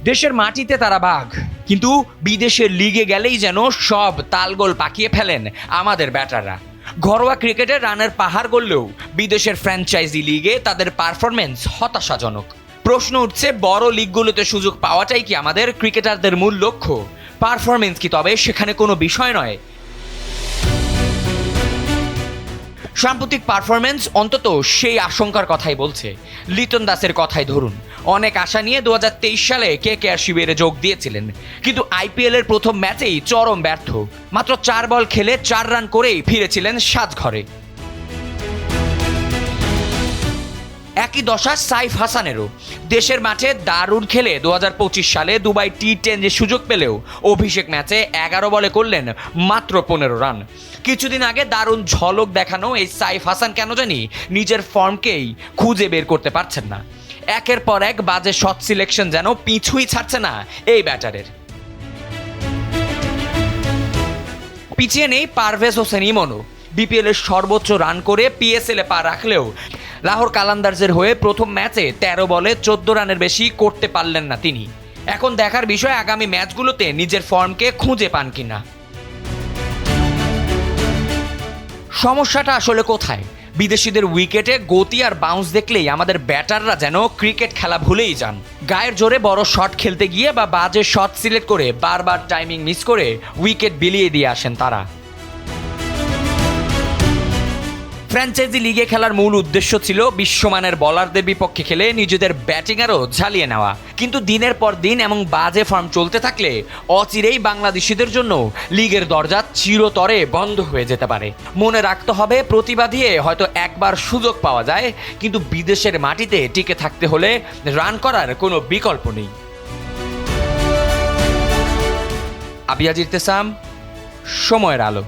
দেশের মাটিতে তারা বাঘ, কিন্তু বিদেশের লিগে গেলেই যেন সব তালগোল পাকিয়ে ফেলেন আমাদের ব্যাটাররা। ঘরোয়া ক্রিকেটে রানের পাহাড় গড়লেও বিদেশের ফ্র্যাঞ্চাইজি লিগে তাদের পারফরমেন্স হতাশাজনক। প্রশ্ন উঠছে, বড় লিগগুলোতে সুযোগ পাওয়াটাই কি আমাদের ক্রিকেটারদের মূল লক্ষ্য? পারফরমেন্স কি তবে সেখানে কোনো বিষয় নয়? সাম্প্রতিক পারফরমেন্স অন্তত সেই আশঙ্কার কথাই বলছে। লিটন দাসের কথাই ধরুন, অনেক আশা নিয়ে 2023 সালে কেকেআর শিবিরে যোগ দিয়েছিলেন, কিন্তু আইপিএলের প্রথম ম্যাচেই চরম ব্যর্থ। মাত্র 4 বল খেলে 4 রান করেই ফিরেছিলেন সাজঘরে। একই দশা সাইফ হাসানেরও। দেশের মাঠে দারুণ খেলে 2025 সালে দুবাই টি10 সুযোগ পেলেও অভিষেক ম্যাচে 11 বলে করলেন মাত্র 15 রান। কিছুদিন আগে দারুণ ঝলক দেখানো এই সাইফ হাসান কেন জানি নিজের ফর্মকেই খুঁজে বের করতে পারছেন না। একের পর এক বাজে শট সিলেকশন যেন পিছুই ছাড়ছে না এই ব্যাটারের। পিছিয়ে নেই পারভেজ হোসেন ইমনও। বিপিএলের সর্বোচ্চ রান করে পিএসএলে পা রাখলেও লাহোর কালান্দার্সের হয়ে প্রথম ম্যাচে 13 বলে 14 রানের বেশি করতে পারলেন না তিনি। এখন দেখার বিষয় আগামী ম্যাচগুলোতে নিজের ফর্মকে খুঁজে পান কিনা। সমস্যাটা আসলে কোথায়? বিদেশিদের উইকেটে গতি আর বাউন্স দেখলেই আমাদের ব্যাটাররা যেন ক্রিকেট খেলা ভুলেই যান। গায়ের জোরে বড় শট খেলতে গিয়ে বা বাজে শট সিলেক্ট করে বারবার টাইমিং মিস করে উইকেট বিলিয়ে দিয়ে আসেন তারা। ফ্র্যাঞ্চাইজি লিগে খেলার মূল উদ্দেশ্য ছিল বিশ্বমানের বলারদের বিপক্ষে খেলে নিজেদের ব্যাটিং আরও ঝালিয়ে নেওয়া, কিন্তু দিনের পর দিন এবং বাজে ফর্ম চলতে থাকলে অচিরেই বাংলাদেশিদের জন্য লিগের দরজা চিরতরে বন্ধ হয়ে যেতে পারে। মনে রাখতে হবে, প্রতিভা দিয়ে হয়তো একবার সুযোগ পাওয়া যায়, কিন্তু বিদেশের মাটিতে টিকে থাকতে হলে রান করার কোনো বিকল্প নেই। আবিয়াজ ইরতেসাম, সময়ের আলো।